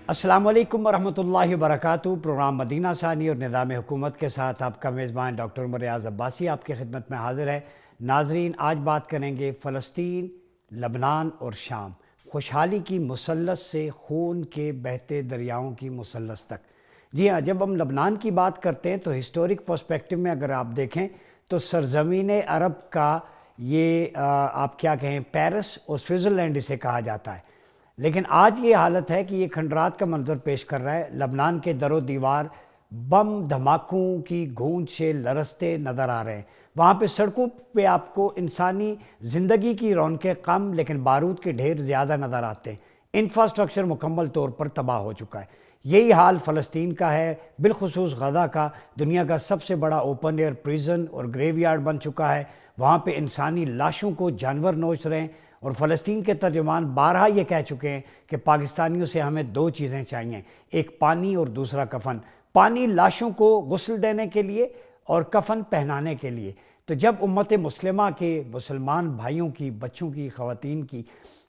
السلام علیکم ورحمۃ اللہ وبرکاتہ۔ پروگرام مدینہ ثانی اور نظام حکومت کے ساتھ آپ کا میزبان ڈاکٹر عمر ریاض عباسی آپ کی خدمت میں حاضر ہے۔ ناظرین، آج بات کریں گے فلسطین، لبنان اور شام، خوشحالی کی مثلث سے خون کے بہتے دریاؤں کی مثلث تک۔ جی ہاں، جب ہم لبنان کی بات کرتے ہیں تو ہسٹورک پرسپیکٹو میں اگر آپ دیکھیں تو سرزمین عرب کا یہ آپ کیا کہیں، پیرس اور سوئٹزرلینڈ اسے کہا جاتا ہے، لیکن آج یہ حالت ہے کہ یہ کھنڈرات کا منظر پیش کر رہا ہے۔ لبنان کے در و دیوار بم دھماکوں کی گونج سے لرزتے نظر آ رہے ہیں۔ وہاں پہ سڑکوں پہ آپ کو انسانی زندگی کی رونقیں کم لیکن بارود کے ڈھیر زیادہ نظر آتے ہیں۔ انفراسٹرکچر مکمل طور پر تباہ ہو چکا ہے۔ یہی حال فلسطین کا ہے، بالخصوص غزہ کا۔ دنیا کا سب سے بڑا اوپن ایئر پریزن اور گریو یارڈ بن چکا ہے۔ وہاں پہ انسانی لاشوں کو جانور نوچ رہے ہیں، اور فلسطین کے ترجمان بارہا یہ کہہ چکے ہیں کہ پاکستانیوں سے ہمیں دو چیزیں چاہیے، ایک پانی اور دوسرا کفن۔ پانی لاشوں کو غسل دینے کے لیے اور کفن پہنانے کے لیے۔ تو جب امت مسلمہ کے مسلمان بھائیوں کی، بچوں کی، خواتین کی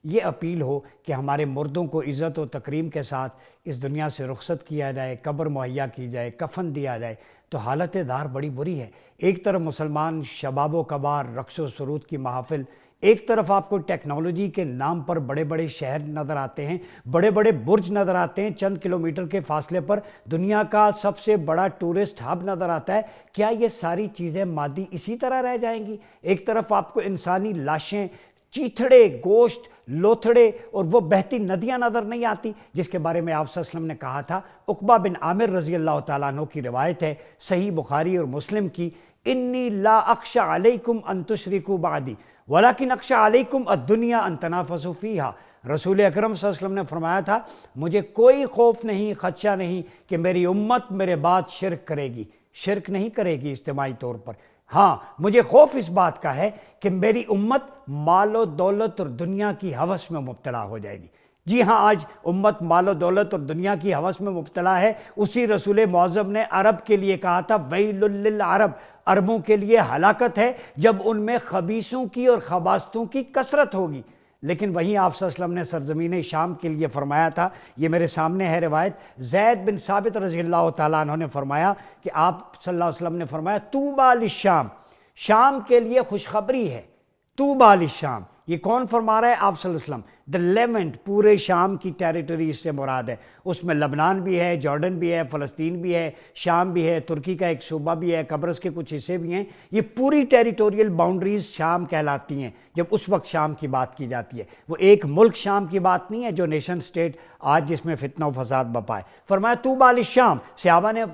یہ اپیل ہو کہ ہمارے مردوں کو عزت و تکریم کے ساتھ اس دنیا سے رخصت کیا جائے، قبر مہیا کی جائے، کفن دیا جائے، تو حالت دار بڑی بری ہے۔ ایک طرف مسلمان شباب و کبار، رقص و سرود کی محافل، ایک طرف آپ کو ٹیکنالوجی کے نام پر بڑے بڑے شہر نظر آتے ہیں، بڑے بڑے برج نظر آتے ہیں، چند کلومیٹر کے فاصلے پر دنیا کا سب سے بڑا ٹورسٹ ہب نظر آتا ہے۔ کیا یہ ساری چیزیں مادی اسی طرح رہ جائیں گی؟ ایک طرف آپ کو انسانی لاشیں، چیتھڑے، گوشت، لوتھڑے اور وہ بہتی ندیاں نظر نہیں آتی جس کے بارے میں آپ صلی اللہ علیہ وسلم نے کہا تھا۔ عقبہ بن عامر رضی اللہ تعالیٰ عنہ کی روایت ہے، صحیح بخاری اور مسلم کی، انی لا اخشى علیکم ان تشرکوا بعدی ولیکن اخشى علیکم الدنیا ان تنافسوا فیہا۔ رسول اکرم صلی اللہ علیہ وسلم نے فرمایا تھا، مجھے کوئی خوف نہیں، خدشہ نہیں کہ میری امت میرے بعد شرک کرے گی، شرک نہیں کرے گی اجتماعی طور پر۔ ہاں، مجھے خوف اس بات کا ہے کہ میری امت مال و دولت اور دنیا کی ہوس میں مبتلا ہو جائے گی۔ جی ہاں، آج امت مال و دولت اور دنیا کی ہوس میں مبتلا ہے۔ اسی رسول معظم نے عرب کے لیے کہا تھا، ویل للعرب، عربوں کے لیے ہلاکت ہے جب ان میں خبیثوں کی اور خباثتوں کی کثرت ہوگی۔ لیکن وہیں آپ صلی اللہ علیہ وسلم نے سرزمین شام کے لیے فرمایا تھا، یہ میرے سامنے ہے روایت، زید بن ثابت رضی اللہ تعالیٰ عنہ نے فرمایا کہ آپ صلی اللہ علیہ وسلم نے فرمایا، طوبیٰ للشام، شام کے لیے خوشخبری ہے، طوبیٰ للشام۔ یہ کون فرما رہا ہے؟ آپ صلی اللہ علیہ وسلم۔ دا لیونٹ، پورے شام کی ٹیریٹری اس سے مراد ہے۔ اس میں لبنان بھی ہے، جارڈن بھی ہے، فلسطین بھی ہے، شام بھی ہے، ترکی کا ایک صوبہ بھی ہے، قبرص کے کچھ حصے بھی ہیں۔ یہ پوری ٹیریٹوریل باؤنڈریز شام کہلاتی ہیں جب اس وقت شام کی بات کی جاتی ہے۔ وہ ایک ملک شام کی بات نہیں ہے جو نیشن سٹیٹ آج جس میں فتنہ و فساد بپا ہے۔ فرمایا طوبیٰ للشام۔ صحابہ نے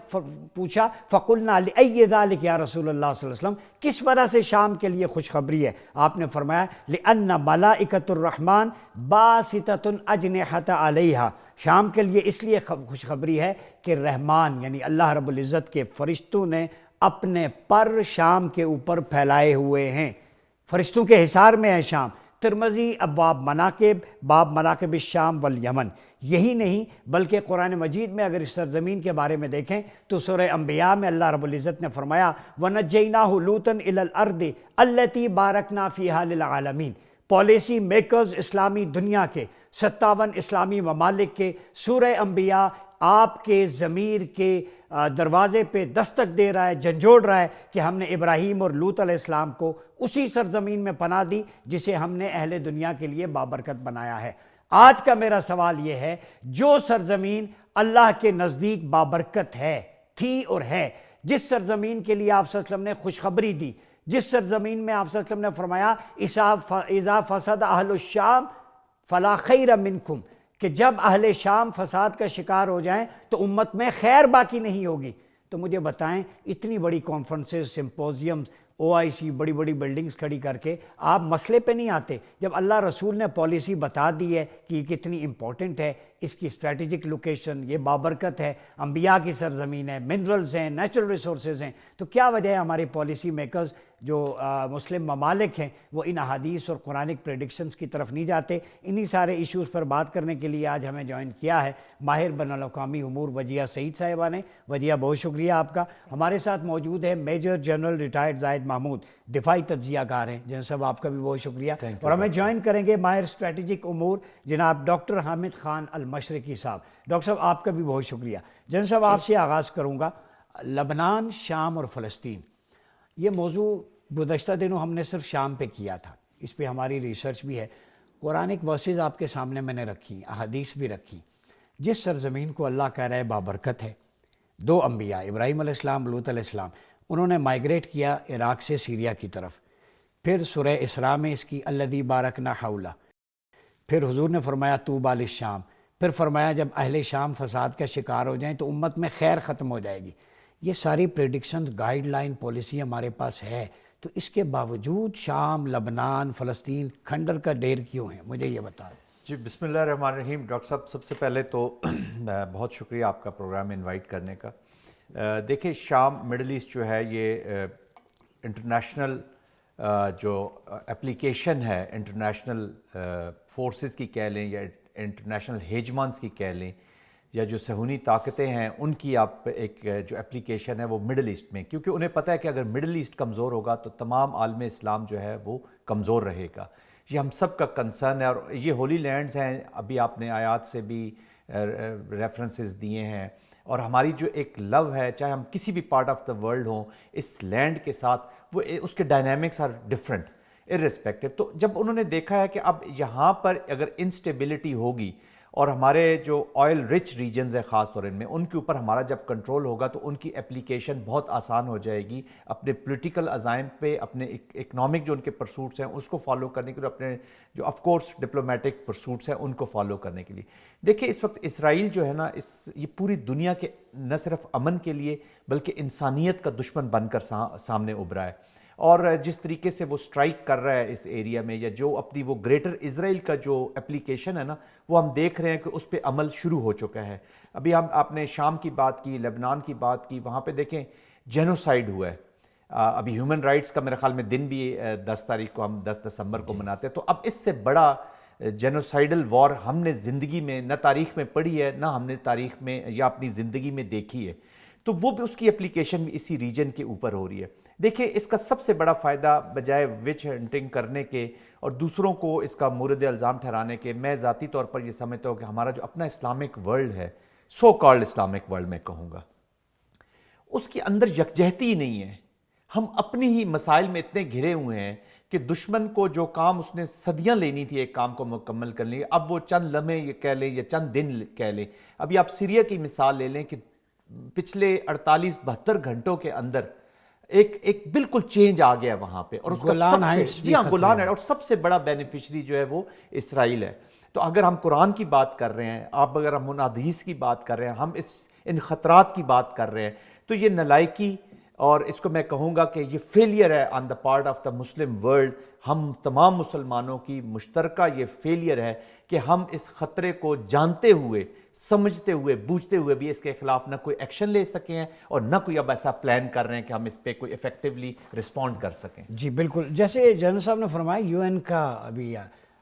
پوچھا، فقلنا لأی ذلک یا رسول اللہ صلی اللہ علیہ وسلم، کس وجہ سے شام کے لیے خوشخبری ہے؟ آپ نے فرمایا، لأن ملائکۃ الرحمن باسطۃ اجنحۃ علیہا، شام کے لیے اس لیے خوشخبری ہے کہ رحمان یعنی اللہ رب العزت کے فرشتوں نے اپنے پر شام کے اوپر پھیلائے ہوئے ہیں، فرشتوں کے حصار میں ہے شام۔ ترمذی ابواب مناقب، باب مناقب الشام والیمن۔ یہی نہیں بلکہ قرآن مجید میں اگر اس سرزمین کے بارے میں دیکھیں تو سورہ انبیاء میں اللہ رب العزت نے فرمایا، وَنَجَّيْنَاهُ لُوطًا إِلَى الْأَرْضِ الَّتِي بَارَكْنَا فِيهَا لِلْعَالَمِينَ۔ پالیسی میکرز اسلامی دنیا کے 57 اسلامی ممالک کے سورہ انبیاء آپ کے ضمیر کے دروازے پہ دستک دے رہا ہے، جھنجھوڑ رہا ہے کہ ہم نے ابراہیم اور لوط علیہ السلام کو اسی سرزمین میں پناہ دی جسے ہم نے اہل دنیا کے لیے بابرکت بنایا ہے۔ آج کا میرا سوال یہ ہے، جو سرزمین اللہ کے نزدیک بابرکت ہے، تھی اور ہے، جس سرزمین کے لیے آپ صلی اللہ علیہ وسلم نے خوشخبری دی، جس سرزمین میں آپ صلی اللہ علیہ وسلم نے فرمایا، اذا فسد اہل الشام فلا خیر منکم، کہ جب اہل شام فساد کا شکار ہو جائیں تو امت میں خیر باقی نہیں ہوگی، تو مجھے بتائیں اتنی بڑی کانفرنسز، سمپوزیم، OIC، بڑی بڑی بلڈنگز کھڑی کر کے آپ مسئلے پہ نہیں آتے؟ جب اللہ رسول نے پالیسی بتا دی ہے کہ یہ کتنی امپورٹنٹ ہے، اس کی اسٹریٹجک لوکیشن، یہ بابرکت ہے، انبیاء کی سرزمین ہے، منرلز ہیں، نیچرل ریسورسز ہیں، تو کیا وجہ ہے ہمارے پالیسی میکرز جو مسلم ممالک ہیں وہ ان احادیث اور قرآنک پریڈکشنز کی طرف نہیں جاتے؟ انہی سارے ایشوز پر بات کرنے کے لیے آج ہمیں جوائن کیا ہے ماہر بین الاقوامی امور وجیہ سعید صاحبہ نے۔ وجیہ، بہت شکریہ آپ کا۔ ہمارے ساتھ موجود ہے میجر جنرل ریٹائرڈ زاہد محمود، دفاعی تجزیہ کار ہیں، جن صاحب آپ کا بھی بہت شکریہ۔ اور ہمیں جوائن کریں گے ماہر اسٹریٹجک امور جناب ڈاکٹر حامد خان المشرقی صاحب. ڈاکٹر صاحب آپ کا بھی بہت شکریہ. جنرل صاحب آپ سے آغاز کروں گا. لبنان، شام اور فلسطین، یہ موضوع گزشتہ دنوں ہم نے صرف شام پہ کیا تھا، اس پہ ہماری ریسرچ بھی ہے. قرآنک ورسز آپ کے سامنے میں نے رکھی، احادیث بھی رکھی. جس سرزمین کو اللہ کہہ رہا ہے بابرکت ہے، 2 انبیاء ابراہیم علیہ السلام، لوط علیہ السلام، انہوں نے مائیگریٹ کیا عراق سے سیریا کی طرف. پھر سورہ اسراء میں اس کی الذی بارکنا حولہ، پھر حضور نے فرمایا طوبیٰ للشام، پھر فرمایا جب اہل شام فساد کا شکار ہو جائیں تو امت میں خیر ختم ہو جائے گی. یہ ساری پریڈکشنز، گائیڈ لائن، پالیسی ہمارے پاس ہے، تو اس کے باوجود شام، لبنان، فلسطین کھنڈر کا ڈیر کیوں ہیں؟ مجھے یہ بتا دیں. جی بسم اللہ الرحمن الرحیم. ڈاکٹر صاحب سب سے پہلے تو بہت شکریہ آپ کا پروگرام میں انوائٹ کرنے کا. دیکھیں شام، مڈل ایسٹ جو ہے یہ انٹرنیشنل جو اپلیکیشن ہے، انٹرنیشنل فورسز کی کہہ لیں یا انٹرنیشنل ہیجمانس کی کہہ لیں یا جو صہیونی طاقتیں ہیں ان کی آپ ایک جو اپلیکیشن ہے وہ مڈل ایسٹ میں، کیونکہ انہیں پتہ ہے کہ اگر مڈل ایسٹ کمزور ہوگا تو تمام عالم اسلام جو ہے وہ کمزور رہے گا. یہ ہم سب کا کنسرن ہے. اور یہ ہولی لینڈز ہیں، ابھی آپ نے آیات سے بھی ریفرنسز دیے ہیں، اور ہماری جو ایک لو ہے، چاہے ہم کسی بھی پارٹ آف دا ورلڈ ہوں، اس لینڈ کے ساتھ وہ اس کے ڈائنامکس آر ڈفرینٹ ارسپیکٹو. تو جب انہوں نے دیکھا ہے کہ اب یہاں پر اگر انسٹیبلٹی ہوگی اور ہمارے جو آئل رچ ریجنز ہیں خاص طور میں، ان کے اوپر ہمارا جب کنٹرول ہوگا تو ان کی اپلیکیشن بہت آسان ہو جائے گی اپنے پولیٹیکل عزائم پہ، اپنے اکنامک جو ان کے پرسوٹس ہیں اس کو فالو کرنے کے لیے، اپنے جو آف کورس ڈپلومیٹک پرسوٹس ہیں ان کو فالو کرنے کے لیے. دیکھیں اس وقت اسرائیل جو ہے نا، یہ پوری دنیا کے نہ صرف امن کے لیے بلکہ انسانیت کا دشمن بن کر سامنے ابھرا ہے. اور جس طریقے سے وہ سٹرائک کر رہا ہے اس ایریا میں، یا جو اپنی وہ گریٹر اسرائیل کا جو اپلیکیشن ہے نا، وہ ہم دیکھ رہے ہیں کہ اس پہ عمل شروع ہو چکا ہے. ابھی آپ نے شام کی بات کی، لبنان کی بات کی، وہاں پہ دیکھیں جینوسائیڈ ہوا ہے. ابھی ہیومن رائٹس کا میرے خیال میں دن بھی 10 تاریخ کو، ہم 10 دسمبر کو مناتے ہیں. تو اب اس سے بڑا جینوسائیڈل وار ہم نے زندگی میں نہ تاریخ میں پڑھی ہے، نہ ہم نے تاریخ میں یا اپنی زندگی میں دیکھی ہے. تو وہ بھی، اس کی اپلیکیشن بھی اسی ریجن کے اوپر ہو رہی ہے. دیکھیں اس کا سب سے بڑا فائدہ بجائے وچ ہنٹنگ کرنے کے اور دوسروں کو اس کا مورد الزام ٹھہرانے کے، میں ذاتی طور پر یہ سمجھتا ہوں کہ ہمارا جو اپنا اسلامک ورلڈ ہے، سو کالڈ اسلامک ورلڈ میں کہوں گا، اس کے اندر یکجہتی ہی نہیں ہے. ہم اپنی ہی مسائل میں اتنے گھرے ہوئے ہیں کہ دشمن کو جو کام اس نے صدیاں لینی تھی ایک کام کو مکمل کرنے، اب وہ چند لمحے یہ کہہ لیں یا چند دن کہہ لیں. ابھی آپ سیریا کی مثال لے لیں کہ پچھلے 48-72 گھنٹوں کے اندر ایک بالکل چینج آ گیا وہاں پہ. اور اس کا سب سے، جی ہاں گولان ہے، اور سب سے بڑا بینیفیشری جو ہے وہ اسرائیل ہے. تو اگر ہم قرآن کی بات کر رہے ہیں، اگر ہم حدیث کی بات کر رہے ہیں، ہم ان خطرات کی بات کر رہے ہیں، تو یہ نالائکی، اور اس کو میں کہوں گا کہ یہ فیلئر ہے on the part of the Muslim world. ہم تمام مسلمانوں کی مشترکہ یہ فیلئر ہے کہ ہم اس خطرے کو جانتے ہوئے، سمجھتے ہوئے، بوجھتے ہوئے بھی اس کے خلاف نہ کوئی ایکشن لے سکے ہیں، اور نہ کوئی اب ایسا پلان کر رہے ہیں کہ ہم اس پہ کوئی ایفیکٹولی رسپونڈ کر سکیں. جی بالکل، جیسے جنرل صاحب نے فرمایا یو این کا ابھی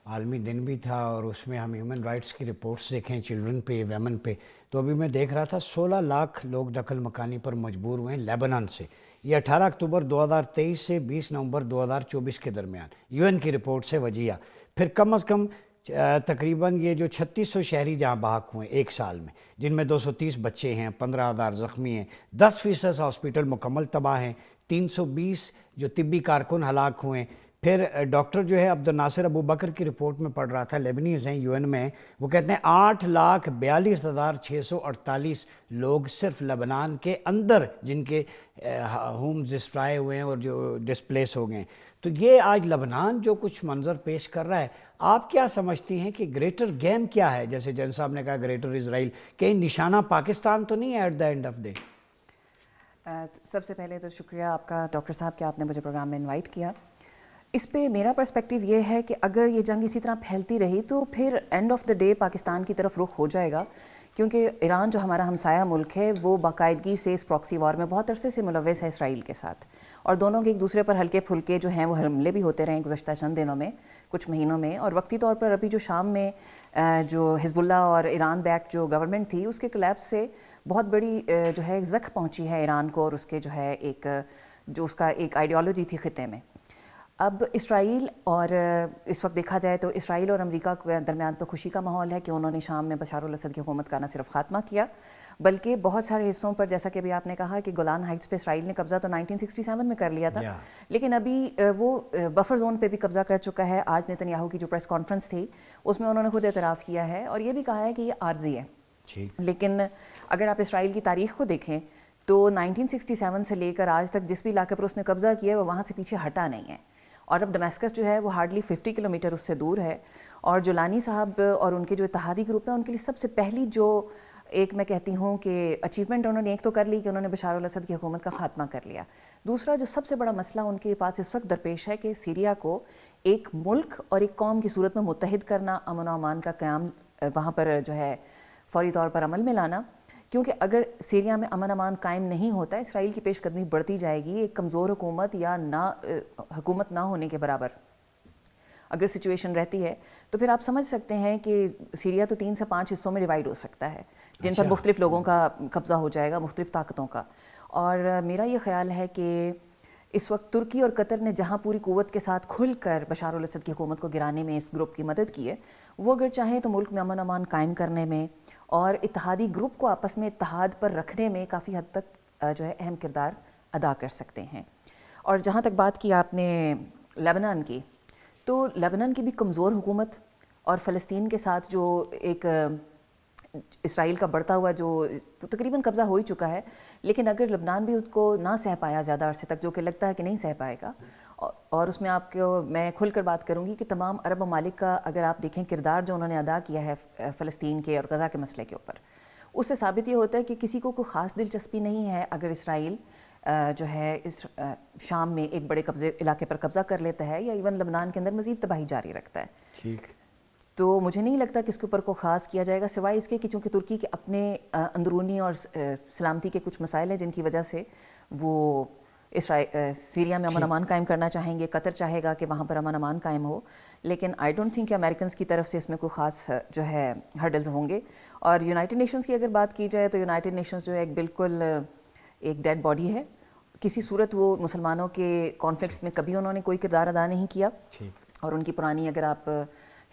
عالمی دن بھی تھا، اور اس میں ہم ہیومن رائٹس کی رپورٹس دیکھیں چلڈرن پہ، ویمن پہ، تو ابھی میں دیکھ رہا تھا 16 لاکھ لوگ دخل مکانی پر مجبور ہوئے ہیں لیبنان سے. یہ 18 اکتوبر 2023 سے 20 نومبر 2024 کے درمیان یو این کی رپورٹ سے وجیہ. پھر کم از کم تقریباً یہ جو 3600 شہری جہاں بحق ہوئے ایک سال میں، جن میں 230 بچے ہیں، 15,000 زخمی ہیں، 10% ہاسپٹل مکمل تباہ ہیں، 320 جو طبی کارکن ہلاک ہوئے ہیں. پھر ڈاکٹر جو ہے عبد الناصر ابو بکر کی رپورٹ میں پڑھ رہا تھا، لیبنیز ہیں یو این میں، وہ کہتے ہیں 8,42,648 لوگ صرف لبنان کے اندر جن کے ہومز ڈسٹرائے ہوئے ہیں اور جو ڈسپلیس ہو گئے ہیں. تو یہ آج لبنان جو کچھ منظر پیش کر رہا ہے، آپ کیا سمجھتی ہیں کہ گریٹر گیم کیا ہے؟ جیسے جن صاحب نے کہا گریٹر اسرائیل، کہیں نشانہ پاکستان تو نہیں ہے at the end of day? سب سے پہلے تو شکریہ آپ کا ڈاکٹر صاحب کہ آپ نے مجھے پروگرام میں انوائٹ کیا. اس پہ میرا پرسپیکٹیو یہ ہے کہ اگر یہ جنگ اسی طرح پھیلتی رہی تو پھر and of the day Pakistan کی طرف رخ ہو جائے گا، کیونکہ ایران جو ہمارا ہمسایہ ملک ہے وہ باقاعدگی سے اس پراکسی وار میں بہت عرصے سے ملوث ہے اسرائیل کے ساتھ، اور دونوں کے ایک دوسرے پر ہلکے پھلکے جو ہیں وہ حملے بھی ہوتے رہے گزشتہ چند دنوں میں، کچھ مہینوں میں. اور وقتی طور پر ابھی جو شام میں جو حزب اللہ اور ایران بیک جو گورنمنٹ تھی اس کے کلیپس سے بہت بڑی جو ہے زخم پہنچی ہے ایران کو، اور اس کے جو ہے ایک جو اس کا ایک آئیڈیالوجی تھی خطے میں. اب اسرائیل اور اس وقت دیکھا جائے تو اسرائیل اور امریکہ کے درمیان تو خوشی کا ماحول ہے کہ انہوں نے شام میں بشار الاسد کی حکومت کا نہ صرف خاتمہ کیا بلکہ بہت سارے حصوں پر، جیسا کہ ابھی آپ نے کہا کہ گولان ہائٹس پہ اسرائیل نے قبضہ تو 1967 میں کر لیا تھا، لیکن ابھی وہ بفر زون پہ بھی قبضہ کر چکا ہے۔ آج نیتن یاہو کی جو پریس کانفرنس تھی اس میں انہوں نے خود اعتراف کیا ہے اور یہ بھی کہا ہے کہ یہ عارضی ہے۔ لیکن اگر آپ اسرائیل کی تاریخ کو دیکھیں تو 1967 سے لے کر آج تک جس بھی علاقے پر اس نے قبضہ کیا ہے وہ وہاں سے پیچھے ہٹا نہیں ہے، اور اب ڈمیسکس جو ہے وہ ہارڈلی 50 کلومیٹر اس سے دور ہے۔ اور جولانی صاحب اور ان کے جو اتحادی گروپ ہیں ان کے لیے سب سے پہلی جو ایک میں کہتی ہوں کہ اچیومنٹ انہوں نے ایک تو کر لی کہ انہوں نے بشار الاسد کی حکومت کا خاتمہ کر لیا۔ دوسرا جو سب سے بڑا مسئلہ ان کے پاس اس وقت درپیش ہے کہ سیریا کو ایک ملک اور ایک قوم کی صورت میں متحد کرنا، امن و امان کا قیام وہاں پر جو ہے فوری طور پر عمل میں لانا، کیونکہ اگر سیریا میں امن امان قائم نہیں ہوتا، اسرائیل کی پیش قدمی بڑھتی جائے گی، ایک کمزور حکومت یا حکومت نہ ہونے کے برابر اگر سچویشن رہتی ہے تو پھر آپ سمجھ سکتے ہیں کہ سیریا تو 3 سے 5 حصوں میں ڈیوائیڈ ہو سکتا ہے جن پر مختلف لوگوں کا قبضہ ہو جائے گا، مختلف طاقتوں کا۔ اور میرا یہ خیال ہے کہ اس وقت ترکی اور قطر نے جہاں پوری قوت کے ساتھ کھل کر بشار الاسد کی حکومت کو گرانے میں اس گروپ کی مدد کی ہے، وہ اگر چاہیں تو ملک میں امن امان قائم کرنے میں اور اتحادی گروپ کو آپس میں اتحاد پر رکھنے میں کافی حد تک جو ہے اہم کردار ادا کر سکتے ہیں۔ اور جہاں تک بات کی آپ نے لبنان کی، تو لبنان کی بھی کمزور حکومت اور فلسطین کے ساتھ جو ایک اسرائیل کا بڑھتا ہوا جو تقریباً قبضہ ہو ہی چکا ہے، لیکن اگر لبنان بھی اس کو نہ سہ پایا زیادہ عرصے تک، جو کہ لگتا ہے کہ نہیں سہ پائے گا، اور اس میں آپ کو میں کھل کر بات کروں گی کہ تمام عرب ممالک کا اگر آپ دیکھیں کردار جو انہوں نے ادا کیا ہے فلسطین کے اور غزہ کے مسئلے کے اوپر، اس سے ثابت یہ ہوتا ہے کہ کسی کو کوئی خاص دلچسپی نہیں ہے اگر اسرائیل جو ہے اس شام میں ایک بڑے علاقے پر قبضہ کر لیتا ہے یا ایون لبنان کے اندر مزید تباہی جاری رکھتا ہے۔ ٹھیک، تو مجھے نہیں لگتا کہ اس کے اوپر کو خاص کیا جائے گا، سوائے اس کے کہ چونکہ ترکی کے اپنے اندرونی اور سلامتی کے کچھ مسائل ہیں جن کی وجہ سے وہ سیریا میں امن امان قائم کرنا چاہیں گے، قطر چاہے گا کہ وہاں پر امن امان قائم ہو، لیکن آئی ڈونٹ تھنک کہ امریکنز کی طرف سے اس میں کوئی خاص جو ہے ہرڈلز ہوں گے۔ اور یونائٹڈ نیشنز کی اگر بات کی جائے تو یونائٹڈ نیشنز جو ہے ایک بالکل ایک ڈیڈ باڈی ہے، کسی صورت وہ مسلمانوں کے کانفلکٹس میں کبھی انہوں نے کوئی کردار ادا نہیں کیا، اور ان کی پرانی اگر آپ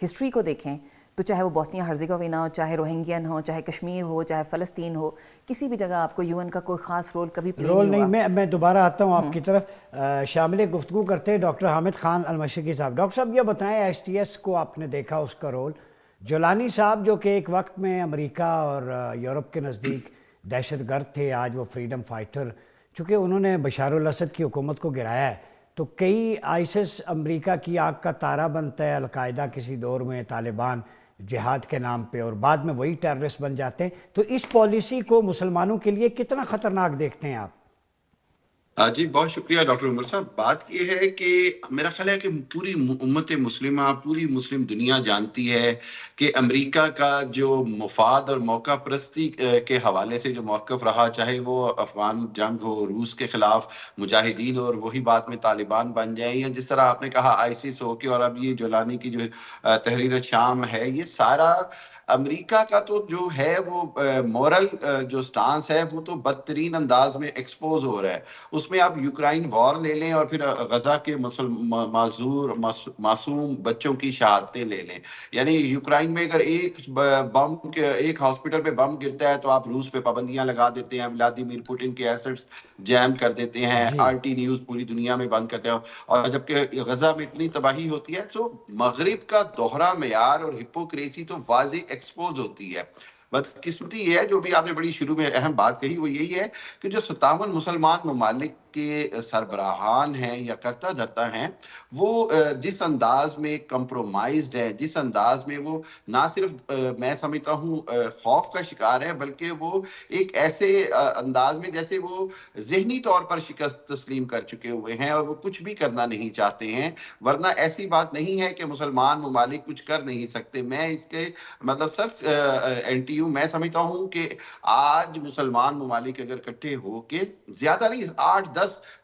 ہسٹری کو دیکھیں تو چاہے وہ بوسنیا ہرزیگووینا ہو، چاہے روہنگین ہو، چاہے کشمیر ہو، چاہے فلسطین ہو، کسی بھی جگہ آپ کو یو این کا کوئی خاص رول کبھی پلے نہیں ہوا۔ میں دوبارہ آتا ہوں آپ کی طرف، شامل گفتگو کرتے ہیں ڈاکٹر حامد خان المشرقی صاحب۔ ڈاکٹر صاحب یہ بتائیں، ایس ٹی ایس کو آپ نے دیکھا اس کا رول، جولانی صاحب جو کہ ایک وقت میں امریکہ اور یورپ کے نزدیک دہشت گرد تھے، آج وہ فریڈم فائٹر، چونکہ انہوں نے بشار الاسد کی حکومت کو گرایا ہے، تو کئی آئسس امریکہ کی آنکھ کا تارا بنتا ہے، القاعدہ کسی دور میں، طالبان جہاد کے نام پہ، اور بعد میں وہی ٹیررسٹ بن جاتے ہیں۔ تو اس پالیسی کو مسلمانوں کے لیے کتنا خطرناک دیکھتے ہیں آپ؟ جی بہت شکریہ ڈاکٹر عمر صاحب۔ بات یہ ہے کہ میرا خیال ہے کہ پوری امت مسلمہ، پوری مسلم دنیا جانتی ہے کہ امریکہ کا جو مفاد اور موقع پرستی کے حوالے سے جو موقف رہا، چاہے وہ افغان جنگ ہو، روس کے خلاف مجاہدین اور وہی بات میں طالبان بن جائیں، یا جس طرح آپ نے کہا آئیسس ہو کے، اور اب یہ جولانی کی جو تحریر شام ہے، یہ سارا امریکہ کا تو جو ہے وہ مورل جو سٹانس ہے وہ تو بدترین انداز میں ایکسپوز ہو رہا ہے۔ اس میں آپ یوکرائن وار لے لیں اور پھر غزہ کے معذور معصوم بچوں کی شہادتیں لے لیں۔ یعنی یوکرائن میں اگر ایک ہاسپٹل پہ بم گرتا ہے تو آپ روس پہ پابندیاں لگا دیتے ہیں، ولادیمیر پوٹن کے ایسٹس جیم کر دیتے ہیں، آر ٹی نیوز پوری دنیا میں بند کرتے ہیں، اور جبکہ غزہ میں اتنی تباہی ہوتی ہے۔ تو مغرب کا دوہرا معیار اور ہپوکریسی تو واضح ایکسپوز ہوتی ہے۔ بدقسمتی یہ ہے، جو بھی آپ نے بڑی شروع میں اہم بات کہی، وہ یہی ہے کہ جو 57 مسلمان ممالک کے سربراہان ہیں یا کرتا دھرتا ہیں، وہ جس انداز میں کمپرومائزڈ ہے، جس انداز میں وہ نہ صرف میں سمجھتا ہوں خوف کا شکار ہے، بلکہ وہ ایک ایسے انداز میں جیسے وہ ذہنی طور پر شکست تسلیم کر چکے ہوئے ہیں اور وہ کچھ بھی کرنا نہیں چاہتے ہیں۔ ورنہ ایسی بات نہیں ہے کہ مسلمان ممالک کچھ کر نہیں سکتے۔ میں اس کے مطلب سب اینٹی ہوں۔ میں سمجھتا ہوں کہ آج مسلمان ممالک اگر اکٹھے ہو کے زیادہ نہیں 8-10 10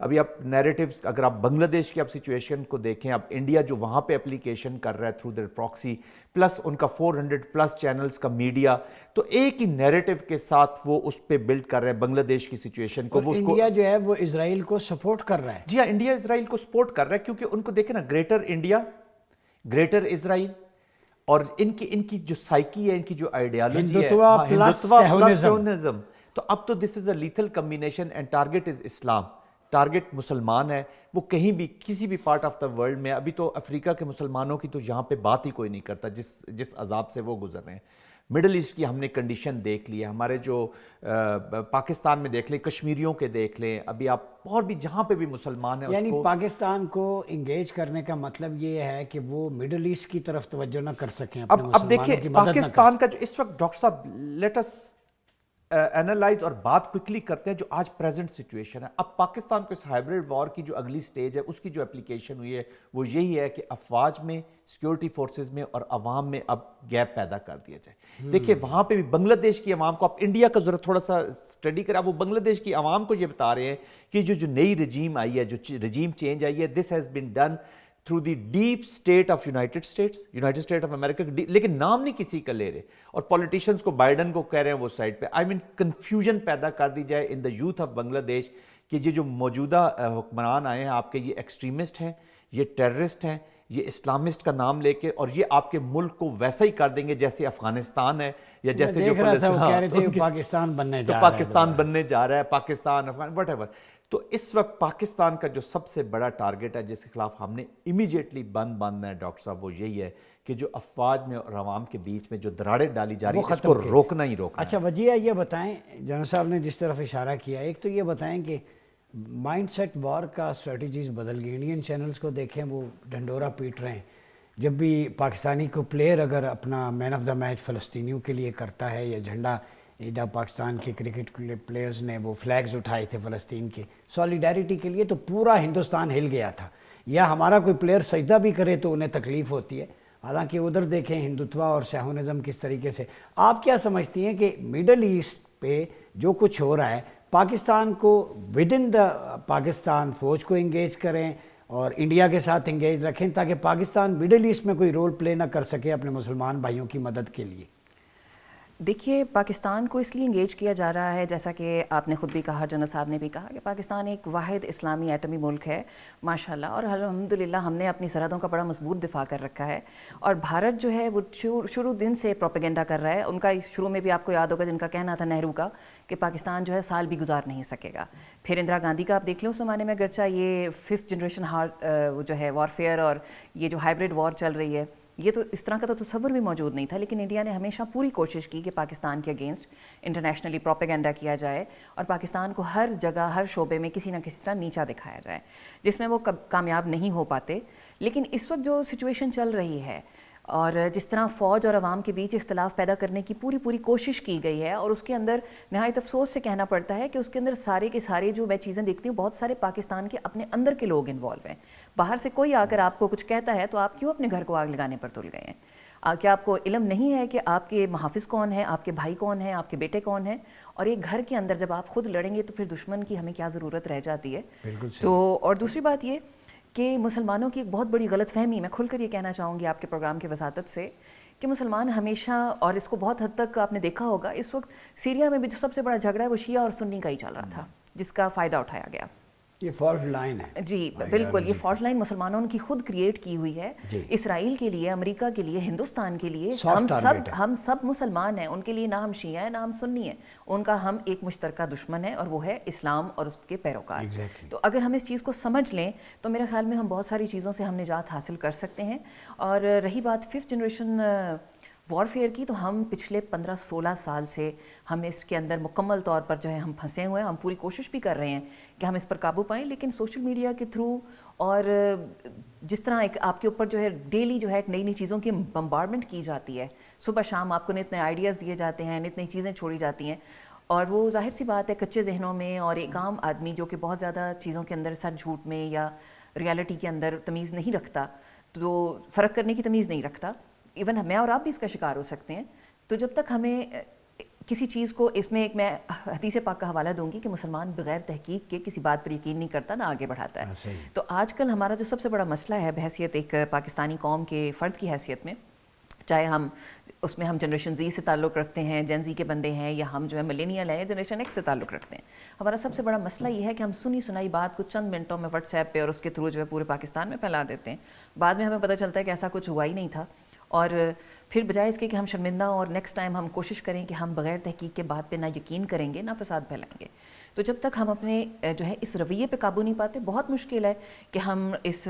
ابھی آپ نیریٹیوز اگر آپ بنگلہ دیش کی آپ سچویشن کو دیکھیں، اب انڈیا جو وہاں پہ اپلیکیشن کر رہا ہے تھرو دیئر پراکسی، پلس ان کا 400 پلس چینلز کا میڈیا، تو ایک ہی نیریٹو کے ساتھ وہ اس پہ بلڈ کر رہے ہیں بنگلہ دیش کی سچویشن کو. اور وہ اس کو انڈیا جو ہے وہ اسرائیل کو سپورٹ کر رہا ہے. جی ہاں، انڈیا اسرائیل کو سپورٹ کر رہا ہے کیونکہ ان کو دیکھیں نا، گریٹر انڈیا، گریٹر اسرائیل، اور ان کی جو سائیکی ہے، ان کی جو آئیڈیالوجی ہے، ہندوتوا پلس سیہونزم، تو اب تو this is a lethal combination and target is Islam. Target مسلمان ہے، وہ کہیں بھی کسی بھی پارٹ آف دا ورلڈ میں. ابھی تو افریقہ کے مسلمانوں کی تو یہاں پہ بات ہی کوئی نہیں کرتا جس عذاب سے وہ گزر رہے ہیں. مڈل ایسٹ کی ہم نے کنڈیشن دیکھ لی ہے، ہمارے جو پاکستان میں دیکھ لیں، کشمیریوں کے دیکھ لیں، ابھی آپ اور بھی جہاں پہ بھی مسلمان ہیں، یعنی پاکستان کو انگیج کرنے کا مطلب یہ ہے کہ وہ مڈل ایسٹ کی طرف توجہ نہ کر سکیں، اپنے اب دیکھیں مسلمانوں کی مدد نہ کر پاکستان سکیں. کا جو اس وقت ڈاکٹر صاحب لیٹ اس اینالائز اور بات کوئکلی کرتے ہیں جو آج پریزنٹ سچویشن ہے. اب پاکستان کو اس ہائبریڈ وار کی جو اگلی سٹیج ہے، اس کی جو اپلیکیشن ہوئی ہے وہ یہی ہے کہ افواج میں، سیکیورٹی فورسز میں اور عوام میں اب گیپ پیدا کر دیا جائے. دیکھیں وہاں پہ بھی بنگلہ دیش کی عوام کو، آپ انڈیا کا ضرورت تھوڑا سا اسٹڈی کریں، وہ بنگلہ دیش کی عوام کو یہ بتا رہے ہیں کہ جو نئی رجیم آئی ہے، جو رجیم چینج آئی ہے، this has been done through the deep state of United state of America, لیکن نام نہیں کسی کا لے رہے. اور پولیٹیشنز کو، بائیڈن کو کہہ رہے ہیں وہ سائڈ پہ. آئی مین کنفیوژن پیدا کر دی جائے ان دا یوتھ آف بنگلہ دیش کہ یہ جو موجودہ حکمران آئے ہیں آپ کے، یہ ایکسٹریمسٹ ہیں، یہ ٹیررسٹ ہیں، یہ اسلامسٹ کا نام لے کے، اور یہ آپ کے ملک کو ویسا ہی کر دیں گے جیسے افغانستان ہے یا جیسے جو پاکستان بننے جا رہا ہے، پاکستان بننے جا رہا ہے، پاکستان، افغان، وٹ ایور. تو اس وقت پاکستان کا جو سب سے بڑا ٹارگٹ ہے جس کے خلاف ہم نے امیجیٹلی بندنا ہے ڈاکٹر صاحب، وہ یہی ہے کہ جو افواج میں اور عوام کے بیچ میں جو دراڑیں ڈالی جا رہی ہیں، اس کو روکنا ہی روکنا. اچھا وجیہ یہ بتائیں، جنرل صاحب نے جس طرف اشارہ کیا، ایک تو یہ بتائیں کہ مائنڈ سیٹ وار کا اسٹریٹجیز بدل گئی. انڈین چینلز کو دیکھیں، وہ ڈھنڈورا پیٹ رہے ہیں. جب بھی پاکستانی کو پلیئر اگر اپنا مین آف دا میچ فلسطینیوں کے لیے کرتا ہے، یا جھنڈا ادھر پاکستان کے کرکٹ پلیئرز نے وہ فلیگز اٹھائے تھے فلسطین کے سولیڈیرٹی کے لیے، تو پورا ہندوستان ہل گیا تھا. یا ہمارا کوئی پلیئر سجدہ بھی کرے تو انہیں تکلیف ہوتی ہے. حالانکہ ادھر دیکھیں ہندوتوا اور سیہونزم کس طریقے سے. آپ کیا سمجھتی ہیں کہ مڈل ایسٹ پہ جو کچھ ہو رہا ہے، پاکستان کو ود ان دا پاکستان فوج کو انگیج کریں اور انڈیا کے ساتھ انگیج رکھیں تاکہ پاکستان مڈل ایسٹ میں کوئی رول پلے نہ کر سکے اپنے مسلمان بھائیوں کی مدد کے لیے؟ دیکھیے، پاکستان کو اس لیے انگیج کیا جا رہا ہے، جیسا کہ آپ نے خود بھی کہا، جنرل صاحب نے بھی کہا، کہ پاکستان ایک واحد اسلامی ایٹمی ملک ہے ماشاءاللہ، اور الحمدللہ ہم نے اپنی سرحدوں کا بڑا مضبوط دفاع کر رکھا ہے. اور بھارت جو ہے وہ شروع دن سے پروپیگنڈا کر رہا ہے. ان کا شروع میں بھی آپ کو یاد ہوگا جن کا کہنا تھا نہرو کا کہ پاکستان جو ہے سال بھی گزار نہیں سکے گا. پھر اندرا گاندھی کا آپ دیکھ لیں اس زمانے میں، اگرچہ یہ 5th جنریشن جو ہے وارفیئر اور یہ جو ہائبریڈ وار چل رہی ہے، یہ تو اس طرح کا تو تصور بھی موجود نہیں تھا، لیکن انڈیا نے ہمیشہ پوری کوشش کی کہ پاکستان کے اگینسٹ انٹرنیشنلی پروپیگنڈا کیا جائے اور پاکستان کو ہر جگہ، ہر شعبے میں کسی نہ کسی طرح نیچا دکھایا جائے، جس میں وہ کامیاب نہیں ہو پاتے. لیکن اس وقت جو سچویشن چل رہی ہے اور جس طرح فوج اور عوام کے بیچ اختلاف پیدا کرنے کی پوری کوشش کی گئی ہے، اور اس کے اندر نہایت افسوس سے کہنا پڑتا ہے کہ اس کے اندر سارے کے سارے جو میں چیزیں دیکھتی ہوں، بہت سارے پاکستان کے اپنے اندر کے لوگ انوالو ہیں. باہر سے کوئی آ کر آپ کو کچھ کہتا ہے تو آپ کیوں اپنے گھر کو آگ لگانے پر تل گئے ہیں؟ کیا آپ کو علم نہیں ہے کہ آپ کے محافظ کون ہیں، آپ کے بھائی کون ہیں، آپ کے بیٹے کون ہیں؟ اور ایک گھر کے اندر جب آپ خود لڑیں گے تو پھر دشمن کی ہمیں کیا ضرورت رہ جاتی ہے؟ تو اور دوسری بات یہ کہ مسلمانوں کی ایک بہت بڑی غلط فہمی، میں کھل کر یہ کہنا چاہوں گی آپ کے پروگرام کی وساطت سے، کہ مسلمان ہمیشہ، اور اس کو بہت حد تک آپ نے دیکھا ہوگا، اس وقت سیریا میں بھی جو سب سے بڑا جھگڑا ہے وہ شیعہ اور سنی کا ہی چل رہا تھا، جس کا فائدہ اٹھایا گیا. یہ فالٹ لائن ہے. جی بالکل، یہ فالٹ لائن مسلمانوں کی خود کریٹ کی ہوئی ہے. اسرائیل کے لیے، امریکہ کے لیے، ہندوستان کے لیے، ہم سب مسلمان ہیں. ان کے لیے نہ ہم شیعہ ہیں نہ ہم سنی ہیں، ان کا ہم ایک مشترکہ دشمن ہے، اور وہ ہے اسلام اور اس کے پیروکار. تو اگر ہم اس چیز کو سمجھ لیں تو میرے خیال میں ہم بہت ساری چیزوں سے ہم نجات حاصل کر سکتے ہیں. اور رہی بات 5th جنریشن وارفیئر کی، تو ہم پچھلے 15-16 سال سے ہم اس کے اندر مکمل طور پر جو ہے ہم پھنسے ہوئے ہیں. ہم پوری کوشش بھی کر رہے ہیں کہ ہم اس پر قابو پائیں، لیکن سوشل میڈیا کے تھرو اور جس طرح ایک آپ کے اوپر جو ہے ڈیلی جو ہے ایک نئی چیزوں کی بمبارڈمنٹ کی جاتی ہے، صبح شام آپ کو نئے نئے آئیڈیاز دیے جاتے ہیں، نئی چیزیں چھوڑی جاتی ہیں، اور وہ ظاہر سی بات ہے کچے ذہنوں میں، اور ایک عام آدمی جو کہ بہت زیادہ چیزوں کے اندر سچ جھوٹ میں یا ریالٹی کے اندر تمیز نہیں رکھتا، تو فرق کرنے کی تمیز نہیں رکھتا، ایون میں اور آپ بھی اس کا شکار ہو سکتے ہیں. تو جب تک ہمیں کسی چیز کو اس میں ایک میں حدیث پاک کا حوالہ دوں گی کہ مسلمان بغیر تحقیق کے کسی بات پر یقین نہیں کرتا، نہ آگے بڑھاتا ہے. تو آج کل ہمارا جو سب سے بڑا مسئلہ ہے بحیثیت ایک پاکستانی قوم کے فرد کی حیثیت میں، چاہے ہم اس میں ہم جنریشن زی سے تعلق رکھتے ہیں، جین زی کے بندے ہیں، یا ہم جو ہے ملینیل ہیں یا جنریشن ایکس سے تعلق رکھتے ہیں، ہمارا سب سے بڑا مسئلہ یہ ہے کہ ہم سنی سنائی بات کو چند منٹوں میں واٹس ایپ پہ اور اس کے تھرو جو ہے پورے پاکستان میں پھیلا دیتے ہیں. بعد میں ہمیں پتہ چلتا ہے کہ ایسا کچھ ہوا ہی نہیں تھا، اور پھر بجائے اس کے کہ ہم شرمندہ ہوں اور نیکسٹ ٹائم ہم کوشش کریں کہ ہم بغیر تحقیق کے بات پہ نہ یقین کریں گے، نہ فساد پھیلائیں گے. تو جب تک ہم اپنے جو ہے اس رویے پہ قابو نہیں پاتے، بہت مشکل ہے کہ ہم اس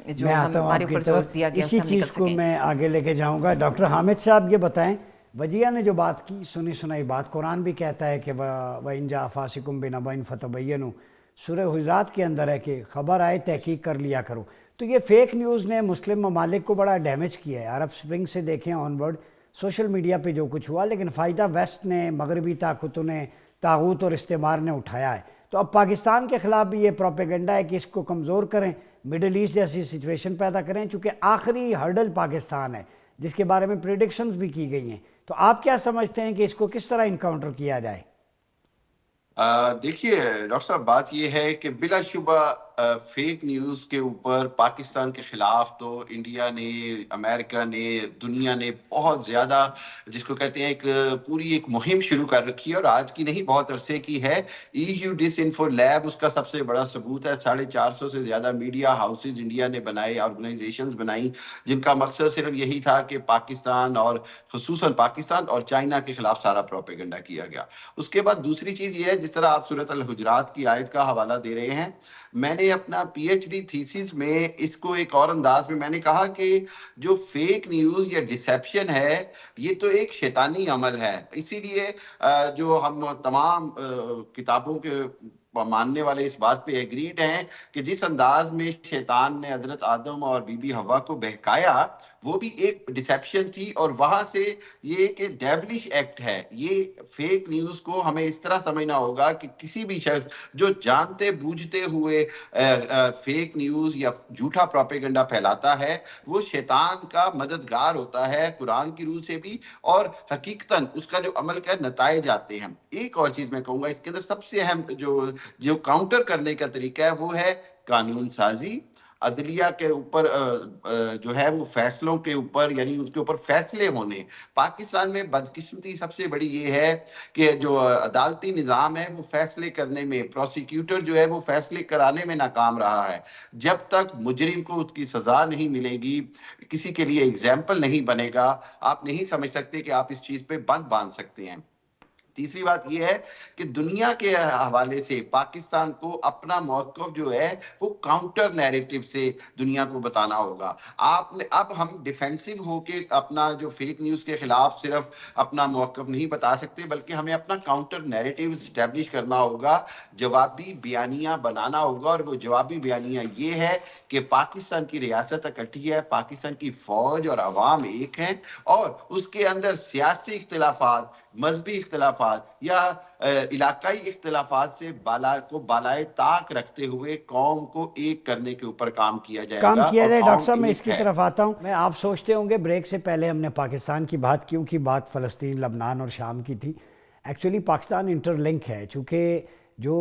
جو ہمارے اوپر جو دیا گیا اسی چیز کو میں آگے لے کے جاؤں گا. ڈاکٹر حامد صاحب یہ بتائیں، وجیہ نے جو بات کی، سنی سنائی بات، قرآن بھی کہتا ہے کہ وَإِن جَاءَ فَاسِقٌ بِنَبَإٍ فَتَبَيَّنُوا، سورہ حجرات کے اندر ہے کہ خبر آئے تحقیق کر لیا کرو. تو یہ فیک نیوز نے مسلم ممالک کو بڑا ڈیمیج کیا ہے. عرب سپرنگ سے دیکھیں آن ورڈ سوشل میڈیا پہ جو کچھ ہوا، لیکن فائدہ ویسٹ نے، مغربی طاقتوں نے، طاغوت اور استعمار نے اٹھایا ہے. تو اب پاکستان کے خلاف بھی یہ پروپیگنڈا ہے کہ اس کو کمزور کریں، مڈل ایسٹ جیسی سچویشن پیدا کریں، چونکہ آخری ہرڈل پاکستان ہے جس کے بارے میں پریڈکشنز بھی کی گئی ہیں. تو آپ کیا سمجھتے ہیں کہ اس کو کس طرح انکاؤنٹر کیا جائے؟ دیکھیے ڈاکٹر صاحب، بات یہ ہے کہ بلا شبہ فیک نیوز کے اوپر پاکستان کے خلاف تو انڈیا نے، امریکہ نے، دنیا نے بہت زیادہ، جس کو کہتے ہیں ایک مہم شروع کر رکھی ہے، اور آج کی نہیں، بہت عرصے کی ہے. EU ڈس انفو لیب اس کا سب سے بڑا ثبوت ہے. 450 سے زیادہ میڈیا ہاؤسز انڈیا نے بنائے، آرگنائزیشنز بنائی، جن کا مقصد صرف یہی تھا کہ پاکستان اور خصوصاً پاکستان اور چائنا کے خلاف سارا پروپیگنڈا کیا گیا. اس کے بعد دوسری چیز یہ ہے، جس طرح آپ سورۃ الحجرات کی آیت کا حوالہ دے رہے ہیں، میں نے اپنا پی ایچ ڈی تھیسس میں اس کو ایک اور انداز میں نے کہا کہ جو فیک نیوز یا ڈسیپشن ہے، یہ تو ایک شیطانی عمل ہے. اسی لیے جو ہم تمام کتابوں کے ماننے والے اس بات پہ ایگریڈ ہیں کہ جس انداز میں شیطان نے حضرت آدم اور بی بی حوا کو بہکایا، وہ بھی ایک ڈسیپشن تھی، اور وہاں سے یہ ایک ڈیولش ایکٹ ہے. یہ فیک نیوز کو ہمیں اس طرح سمجھنا ہوگا کہ کسی بھی شخص جو جانتے بوجھتے ہوئے فیک نیوز یا جھوٹا پروپیگنڈا پھیلاتا ہے، وہ شیطان کا مددگار ہوتا ہے، قرآن کی روح سے بھی، اور حقیقتاً اس کا جو عمل کا نتائج آتے ہیں. ایک اور چیز میں کہوں گا، اس کے اندر سب سے اہم جو کاؤنٹر کرنے کا طریقہ ہے وہ ہے قانون سازی. عدلیہ کے اوپر جو ہے وہ فیصلوں کے اوپر، یعنی اس کے اوپر فیصلے ہونے. پاکستان میں بدقسمتی سب سے بڑی یہ ہے کہ جو عدالتی نظام ہے وہ فیصلے کرنے میں، پروسیکیوٹر جو ہے وہ فیصلے کرانے میں ناکام رہا ہے. جب تک مجرم کو اس کی سزا نہیں ملے گی، کسی کے لیے ایگزامپل نہیں بنے گا، آپ نہیں سمجھ سکتے کہ آپ اس چیز پہ بند باندھ سکتے ہیں. تیسری بات یہ ہے کہ دنیا کے حوالے سے پاکستان کو اپنا موقف جو ہے وہ کاؤنٹر نیریٹو سے دنیا کو بتانا ہوگا. اب ہم ڈیفینسو ہو کے اپنا جو فیک نیوز کے خلاف صرف اپنا موقف نہیں بتا سکتے، بلکہ ہمیں اپنا کاؤنٹر نیریٹو اسٹیبلش کرنا ہوگا، جوابی بیانیہ بنانا ہوگا. اور وہ جوابی بیانیہ یہ ہے کہ پاکستان کی ریاست اکٹھی ہے، پاکستان کی فوج اور عوام ایک ہیں، اور اس کے اندر سیاسی اختلافات، مذہبی اختلافات یا علاقائی اختلافات سے بالائے طاق رکھتے ہوئے قوم کو ایک کرنے کے اوپر کام کیا جائے گا. ڈاکٹر صاحب میں اس کی طرف آتا ہوں. میں آپ سوچتے ہوں گے بریک سے پہلے ہم نے پاکستان کی بات کیوں کی، بات فلسطین، لبنان اور شام کی تھی. ایکچولی پاکستان انٹر لنک ہے، چونکہ جو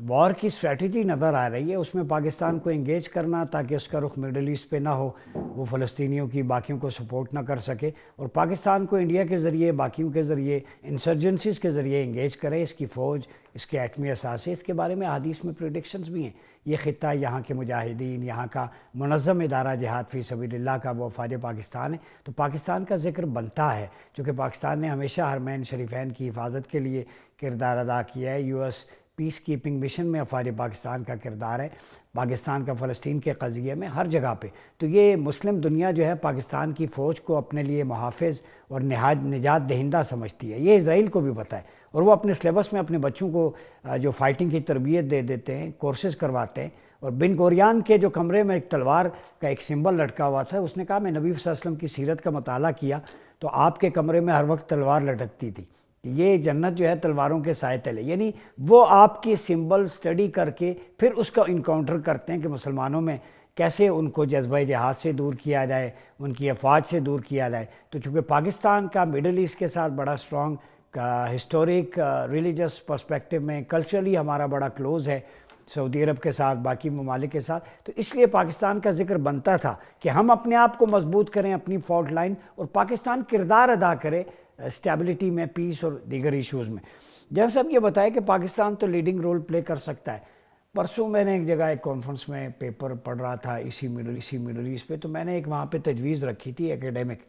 وار کی اسٹریٹجی نظر آ رہی ہے اس میں پاکستان کو انگیج کرنا تاکہ اس کا رخ مڈل ایسٹ پہ نہ ہو، وہ فلسطینیوں کی باقیوں کو سپورٹ نہ کر سکے، اور پاکستان کو انڈیا کے ذریعے، باقیوں کے ذریعے، انسرجنسیز کے ذریعے انگیج کرے. اس کی فوج، اس کے ایٹمی اثاثے، اس کے بارے میں حدیث میں پریڈکشنز بھی ہیں. یہ خطہ، یہاں کے مجاہدین، یہاں کا منظم ادارہ جہاد فی سبیل اللہ کا وہ افواج پاکستان ہے. تو پاکستان کا ذکر بنتا ہے، چونکہ پاکستان نے ہمیشہ حرمین شریفین کی حفاظت کے لیے کردار ادا کیا ہے. US پیس کیپنگ مشن میں افواج پاکستان کا کردار ہے، پاکستان کا فلسطین کے قضیے میں، ہر جگہ پہ. تو یہ مسلم دنیا جو ہے پاکستان کی فوج کو اپنے لیے محافظ اور نجات دہندہ سمجھتی ہے. یہ اسرائیل کو بھی پتہ ہے، اور وہ اپنے سلیبس میں اپنے بچوں کو جو فائٹنگ کی تربیت دے دیتے ہیں، کورسز کرواتے ہیں. اور بن گوریان کے جو کمرے میں ایک تلوار کا ایک سمبل لٹکا ہوا تھا، اس نے کہا میں نبی صلی اللہ علیہ وسلم کی سیرت کا مطالعہ کیا تو آپ کے کمرے میں ہر وقت تلوار لٹکتی تھی. یہ جنت جو ہے تلواروں کے سائے تلے، یعنی وہ آپ کی سمبل سٹڈی کر کے پھر اس کا انکاؤنٹر کرتے ہیں کہ مسلمانوں میں کیسے ان کو جذبہ جہاد سے دور کیا جائے، ان کی افواج سے دور کیا جائے. تو چونکہ پاکستان کا مڈل ایسٹ کے ساتھ بڑا اسٹرانگ کا ہسٹورک ریلیجس پرسپیکٹو میں کلچرلی ہمارا بڑا کلوز ہے سعودی عرب کے ساتھ، باقی ممالک کے ساتھ، تو اس لیے پاکستان کا ذکر بنتا تھا کہ ہم اپنے آپ کو مضبوط کریں اپنی فالٹ لائن، اور پاکستان کردار ادا کرے اسٹیبلٹی میں، پیس اور دیگر ایشوز میں۔ جیسا اب یہ بتایا کہ پاکستان تو لیڈنگ رول پلے کر سکتا ہے۔ پرسوں میں نے ایک جگہ ایک کانفرنس میں پیپر پڑھ رہا تھا اسی مڈل ایسٹ پہ، تو میں نے ایک وہاں پہ تجویز رکھی تھی ایکیڈیمک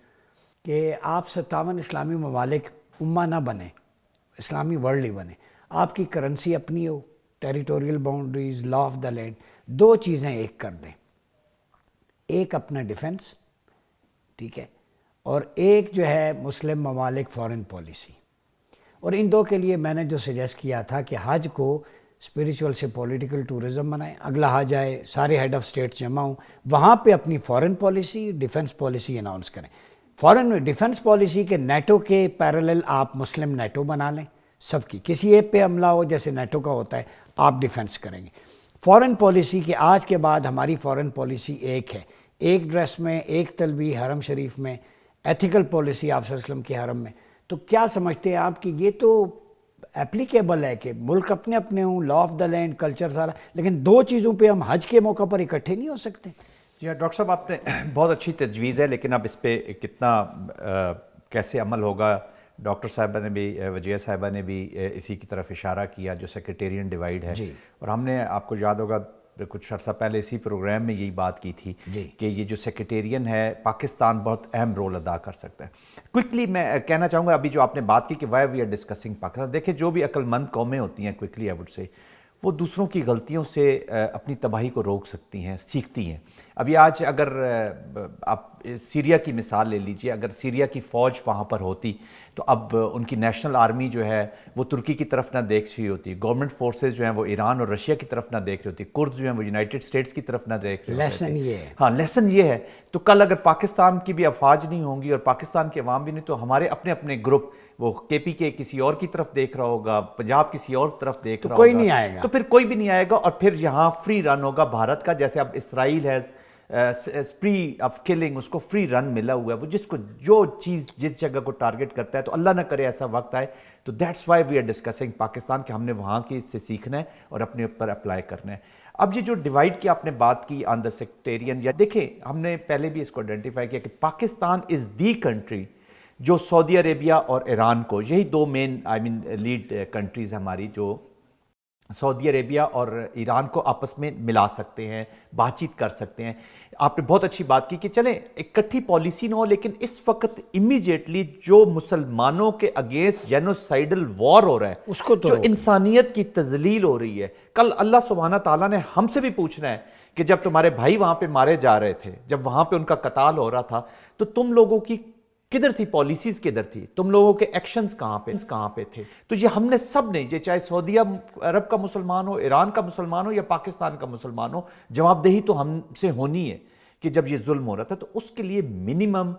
کہ آپ 57 اسلامی ممالک امہ نہ بنے، اسلامی ورلڈ ہی بنے، آپ کی کرنسی اپنی ہو، territorial boundaries, law of the land, دو چیزیں ایک کر دیں، ایک اپنا ڈیفنس، ٹھیک ہے، اور ایک جو ہے مسلم ممالک فارن پالیسی۔ اور ان دو کے لیے میں نے جو سجیسٹ کیا تھا کہ حج کو اسپریچول سے پولیٹیکل ٹورزم بنائیں، اگلا حج آئے سارے ہیڈ آف اسٹیٹس جمع ہوں، وہاں پہ اپنی foreign policy, defence policy announce کریں۔ فارن ڈیفنس پالیسی کے نیٹو کے پیرالل آپ مسلم نیٹو بنا لیں، سب کی، کسی ایک پہ حملہ ہو جیسے نیٹو کا ہوتا ہے آپ ڈیفنس کریں گے۔ فارن پالیسی کے آج کے بعد ہماری فارن پالیسی ایک ہے، ایک ڈریس میں، ایک تلبیہ حرم شریف میں، ایتھیکل پالیسی آپ صلی اللہ علیہ وسلم کے حرم میں۔ تو کیا سمجھتے ہیں آپ کہ یہ تو اپلیکیبل ہے کہ ملک اپنے اپنے ہوں، law of the land, culture سارا، لیکن دو چیزوں پہ ہم حج کے موقع پر اکٹھے نہیں ہو سکتے؟ جی ہاں ڈاکٹر صاحب، آپ نے بہت اچھی تجویز ہے، لیکن اب اس پہ کتنا کیسے عمل ہوگا؟ ڈاکٹر صاحبہ نے بھی، وجیہ صاحبہ نے بھی اسی کی طرف اشارہ کیا جو سیکریٹیرین ڈیوائیڈ ہے، اور ہم نے آپ کو یاد ہوگا کچھ عرصہ پہلے اسی پروگرام میں یہی بات کی تھی کہ یہ جو سیکریٹیرین ہے پاکستان بہت اہم رول ادا کر سکتا ہے۔ کوئکلی میں کہنا چاہوں گا ابھی جو آپ نے بات کی کہ why we are discussing Pakistan, دیکھیں جو بھی عقل مند قومیں ہوتی ہیں، کوئکلی آئی وڈ سے، وہ دوسروں کی غلطیوں سے اپنی تباہی کو روک سکتی ہیں، سیکھتی ہیں۔ ابھی آج اگر آپ سیریا کی مثال لے لیجئے، اگر سیریا کی فوج وہاں پر ہوتی تو اب ان کی نیشنل آرمی جو ہے وہ ترکی کی طرف نہ دیکھ رہی ہوتی، گورنمنٹ فورسز جو ہیں وہ ایران اور رشیا کی طرف نہ دیکھ رہی ہوتی، کرد جو ہیں وہ یونائٹڈ اسٹیٹس کی طرف نہ دیکھ رہے ہوتے۔ لیسن یہ ہے، ہاں لیسن یہ ہے، تو کل اگر پاکستان کی بھی افواج نہیں ہوں گی اور پاکستان کے عوام بھی نہیں، تو ہمارے اپنے اپنے گروپ، وہ کے پی کے کسی اور کی طرف دیکھ رہا ہوگا، پنجاب کسی اور طرف دیکھ رہا ہوگا، کوئی نہیں آئے گا، تو پھر کوئی بھی نہیں آئے گا، اور پھر یہاں فری رن ہوگا بھارت کا، جیسے اب اسرائیل ہے اسپری آف کلنگ، اس کو فری رن ملا ہوا ہے، وہ جس کو جو چیز جس جگہ کو ٹارگٹ کرتا ہے، تو اللہ نہ کرے ایسا وقت آئے، تو that's why we are discussing Pakistan, کہ ہم نے وہاں کی اس سے سیکھنا ہے اور اپنے اوپر اپلائی کرنا ہے۔ اب یہ جو ڈیوائیڈ کی آپ نے بات کی آن دا سیکٹیرین، یا دیکھیں ہم نے پہلے بھی اس کو آئیڈینٹیفائی کیا کہ پاکستان از دی کنٹری جو سعودی عربیہ اور ایران کو، یہی دو مین لیڈ کنٹریز ہماری، جو سعودی عربیہ اور ایران کو آپس میں ملا سکتے ہیں، بات چیت کر سکتے ہیں۔ آپ نے بہت اچھی بات کی کہ چلیں اکٹھی پالیسی نہ ہو، لیکن اس وقت امیجیٹلی جو مسلمانوں کے اگینسٹ جینوسائیڈل وار ہو رہا ہے، اس کو تو جو انسانیت کی تذلیل ہو رہی ہے، کل اللہ سبحانہ تعالیٰ نے ہم سے بھی پوچھنا ہے کہ جب تمہارے بھائی وہاں پہ مارے جا رہے تھے، جب وہاں پہ ان کا قتال ہو رہا تھا، تو تم لوگوں کی کدھر تھی پالیسیز، کدھر تھی تم لوگوں کے ایکشنز، کہاں پہ تھے؟ تو یہ ہم نے سب نے، یہ چاہے سعودی عرب کا مسلمان ہو، ایران کا مسلمان ہو یا پاکستان کا مسلمان ہو، جواب دہی تو ہم سے ہونی ہے کہ جب یہ ظلم ہو رہا تھا، تو اس کے لیے منیمم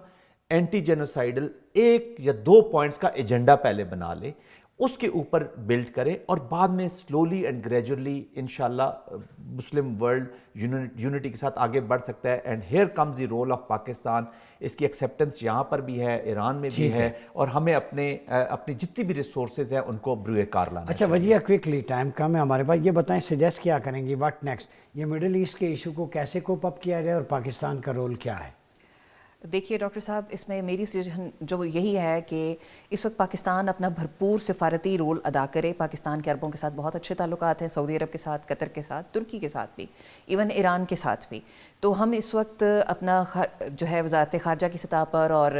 اینٹی جینوسائیڈل 1 یا 2 پوائنٹس کا ایجنڈا پہلے بنا لے، اس کے اوپر بلڈ کرے، اور بعد میں سلولی اینڈ گریجولی انشاءاللہ مسلم ورلڈ یونٹی کے ساتھ آگے بڑھ سکتا ہے۔ And here comes the role of Pakistan, اس کی ایکسیپٹنس یہاں پر بھی ہے، ایران میں بھی ہے، اور ہمیں اپنی جتنی بھی ریسورسز ہیں ان کو بروئے کار لانا اچھا وجیہ کوئکلی، ٹائم کم ہے ہمارے پاس، یہ بتائیں سجیسٹ کیا کریں گی، واٹ نیکسٹ؟ یہ مڈل ایسٹ کے ایشو کو کیسے کوپ اپ کیا جائے اور پاکستان کا رول کیا ہے؟ دیکھیے ڈاکٹر صاحب، اس میں میری سجیشن جو یہی ہے کہ اس وقت پاکستان اپنا بھرپور سفارتی رول ادا کرے۔ پاکستان کے عربوں کے ساتھ بہت اچھے تعلقات ہیں، سعودی عرب کے ساتھ، قطر کے ساتھ، ترکی کے ساتھ بھی، ایون ایران کے ساتھ بھی۔ تو ہم اس وقت اپنا جو ہے وزارت خارجہ کی سطح پر اور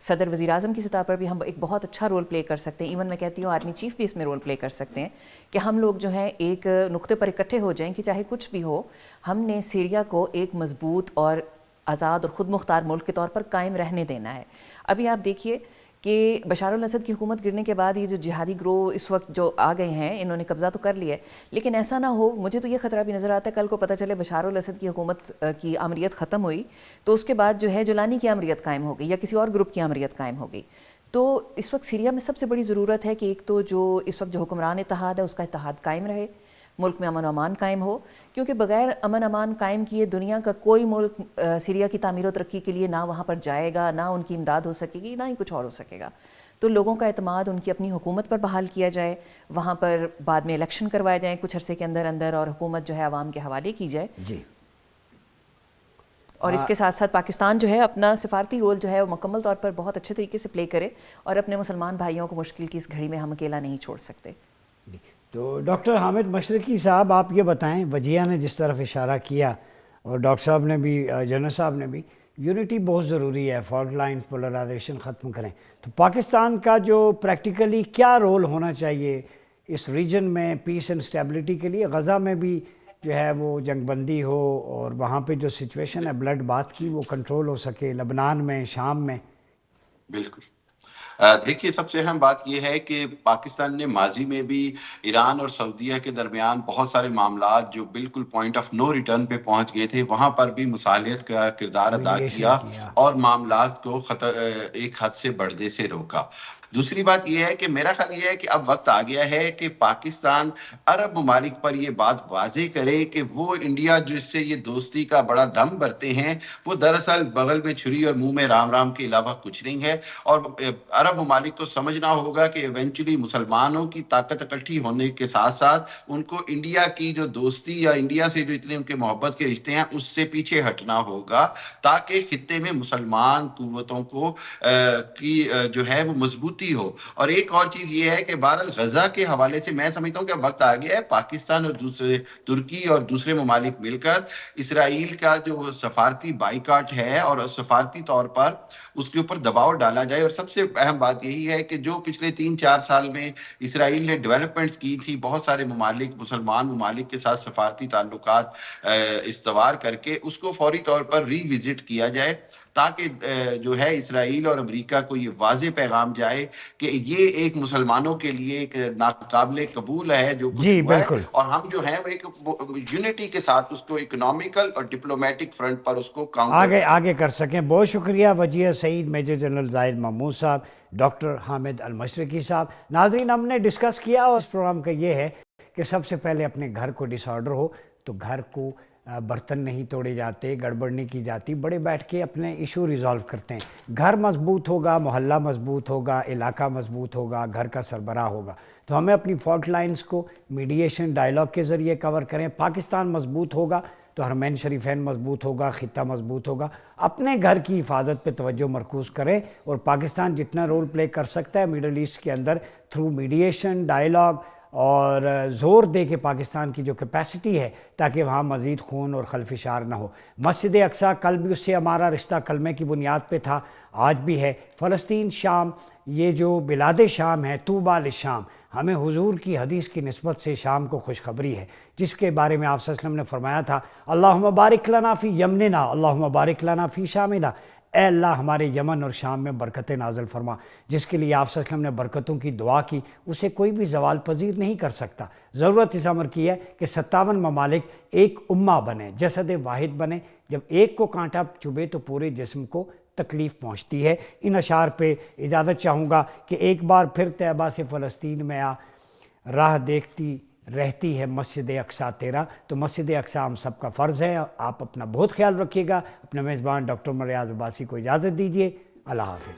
صدر وزیر اعظم کی سطح پر بھی ہم ایک بہت اچھا رول پلے کر سکتے ہیں۔ ایون میں کہتی ہوں آرمی چیف بھی اس میں رول پلے کر سکتے ہیں کہ ہم لوگ جو ہیں ایک نقطے پر اکٹھے ہو جائیں کہ چاہے کچھ بھی ہو، ہم نے سیریا کو ایک مضبوط اور آزاد اور خود مختار ملک کے طور پر قائم رہنے دینا ہے۔ ابھی آپ دیکھیے کہ بشار الاسد کی حکومت گرنے کے بعد یہ جو جہادی گروہ اس وقت جو آ گئے ہیں، انہوں نے قبضہ تو کر لیا ہے، لیکن ایسا نہ ہو، مجھے تو یہ خطرہ بھی نظر آتا ہے کل کو پتہ چلے بشار الاسد کی حکومت کی آمریت ختم ہوئی تو اس کے بعد جو ہے جولانی کی آمریت قائم ہو گئی یا کسی اور گروپ کی آمریت قائم ہو گئی۔ تو اس وقت سیریا میں سب سے بڑی ضرورت ہے کہ ایک تو جو اس وقت جو حکمران اتحاد ہے اس کا اتحاد قائم رہے، ملک میں امن و امان قائم ہو، کیونکہ بغیر امن امان قائم کیے دنیا کا کوئی ملک سیریا کی تعمیر و ترقی کے لیے نہ وہاں پر جائے گا، نہ ان کی امداد ہو سکے گی، نہ ہی کچھ اور ہو سکے گا۔ تو لوگوں کا اعتماد ان کی اپنی حکومت پر بحال کیا جائے, وہاں پر بعد میں الیکشن کروائے جائیں کچھ عرصے کے اندر اور حکومت جو ہے عوام کے حوالے کی جائے. جی. اور اس کے ساتھ ساتھ پاکستان جو ہے اپنا سفارتی رول جو ہے وہ مکمل طور پر بہت اچھے طریقے سے پلے کرے, اور اپنے مسلمان بھائیوں کو مشکل کی اس گھڑی میں ہم اکیلا نہیں چھوڑ سکتے. تو ڈاکٹر حامد مشرقی صاحب, آپ یہ بتائیں, وجیہ نے جس طرف اشارہ کیا اور ڈاکٹر صاحب نے بھی, جنرل صاحب نے بھی, یونٹی بہت ضروری ہے, فالٹ لائنز پولرائزیشن ختم کریں, تو پاکستان کا جو پریکٹیکلی کیا رول ہونا چاہیے اس ریجن میں پیس اینڈ اسٹیبلٹی کے لیے؟ غزہ میں بھی جو ہے وہ جنگ بندی ہو اور وہاں پہ جو سچویشن ہے بلڈ بات کی وہ کنٹرول ہو سکے, لبنان میں, شام میں. بالکل. دیکھیے, سب سے اہم بات یہ ہے کہ پاکستان نے ماضی میں بھی ایران اور سعودیہ کے درمیان بہت سارے معاملات جو بالکل پوائنٹ آف نو ریٹرن پہ پہنچ گئے تھے, وہاں پر بھی مصالحت کا کردار ادا کیا اور معاملات کو ایک حد سے بڑھنے سے روکا. دوسری بات یہ ہے کہ میرا خیال یہ ہے کہ اب وقت آ گیا ہے کہ پاکستان عرب ممالک پر یہ بات واضح کرے کہ وہ انڈیا جس سے یہ دوستی کا بڑا دم بھرتے ہیں وہ دراصل بغل میں چھری اور منہ میں رام رام کے علاوہ کچھ نہیں ہے. اور عرب ممالک کو سمجھنا ہوگا کہ ایونچولی مسلمانوں کی طاقت اکٹھی ہونے کے ساتھ ساتھ ان کو انڈیا کی جو دوستی یا انڈیا سے جو اتنے ان کے محبت کے رشتے ہیں اس سے پیچھے ہٹنا ہوگا, تاکہ خطے میں مسلمان قوتوں کو کی جو ہے وہ مضبوطی ہو. اور ایک اور چیز یہ ہے کہ بہرحال غزہ کے حوالے سے میں سمجھتا ہوں کہ وقت آ گیا ہے پاکستان اور دوسرے ترکی اور دوسرے ممالک مل کر اسرائیل کا جو سفارتی بائیکاٹ ہے اور سفارتی طور پر اس کے اوپر دباؤ ڈالا جائے. اور سب سے اہم بات یہی ہے کہ جو پچھلے 3-4 سال میں اسرائیل نے ڈیولپمنٹس کی تھی بہت سارے ممالک, مسلمان ممالک کے ساتھ سفارتی تعلقات استوار کر کے, اس کو فوری طور پر ری وزٹ کیا جائے, تاکہ جو ہے اسرائیل اور امریکہ کو یہ واضح پیغام جائے کہ یہ ایک مسلمانوں کے لیے ایک ناقابل قبول ہے جو کچھ ہوا ہے, اور ہم جو ہیں وہ ایک یونٹی کے ساتھ اس کو اکنامیکل اور ڈپلومیٹک فرنٹ پر اس کو آگے کر سکیں. بہت شکریہ وجیہ سعید, میجر جنرل زاہد محمود صاحب, ڈاکٹر حامد المشرقی صاحب. ناظرین, ہم نے ڈسکس کیا اور اس پروگرام کا یہ ہے کہ سب سے پہلے اپنے گھر کو ڈس آرڈر ہو تو گھر کو برتن نہیں توڑے جاتے, گڑبڑ نہیں کی جاتی, بڑے بیٹھ کے اپنے ایشو ریزالو کرتے ہیں. گھر مضبوط ہوگا, محلہ مضبوط ہوگا, علاقہ مضبوط ہوگا, گھر کا سربراہ ہوگا. تو ہمیں اپنی فالٹ لائنز کو میڈیشن ڈائلاگ کے ذریعے کور کریں. پاکستان مضبوط ہوگا تو حرمین شریفین مضبوط ہوگا, خطہ مضبوط ہوگا. اپنے گھر کی حفاظت پہ توجہ مرکوز کریں, اور پاکستان جتنا رول پلے کر سکتا ہے مڈل ایسٹ کے اندر تھرو میڈیشن ڈائلاگ اور زور دے کے پاکستان کی جو کیپیسٹی ہے تاکہ وہاں مزید خون اور خلفشار نہ ہو. مسجد اقصیٰ کل بھی اس سے ہمارا رشتہ کلمے کی بنیاد پہ تھا, آج بھی ہے. فلسطین, شام, یہ جو بلاد شام ہے, طوبیٰ للشام, ہمیں حضور کی حدیث کی نسبت سے شام کو خوشخبری ہے, جس کے بارے میں آپ صلی اللہ علیہ وسلم نے فرمایا تھا, اللہم بارک لنا فی یمننا, اللہم بارک لنا فی شامنا, اے اللہ ہمارے یمن اور شام میں برکتیں نازل فرما. جس کے لیے آپ صلی اللہ علیہ وسلم نے برکتوں کی دعا کی, اسے کوئی بھی زوال پذیر نہیں کر سکتا. ضرورت اس امر کی ہے کہ 57 ممالک ایک امہ بنے, جسد واحد بنے. جب ایک کو کانٹا چبھے تو پورے جسم کو تکلیف پہنچتی ہے. ان اشعار پہ اجازت چاہوں گا کہ ایک بار پھر طیبہ سے فلسطین میں راہ دیکھتی رہتی ہے مسجد اقصیٰ تیرا. تو مسجد اقصیٰ ہم سب کا فرض ہے. آپ اپنا بہت خیال رکھیے گا. اپنے میزبان ڈاکٹر عمر ریاض عباسی کو اجازت دیجیے. اللہ حافظ.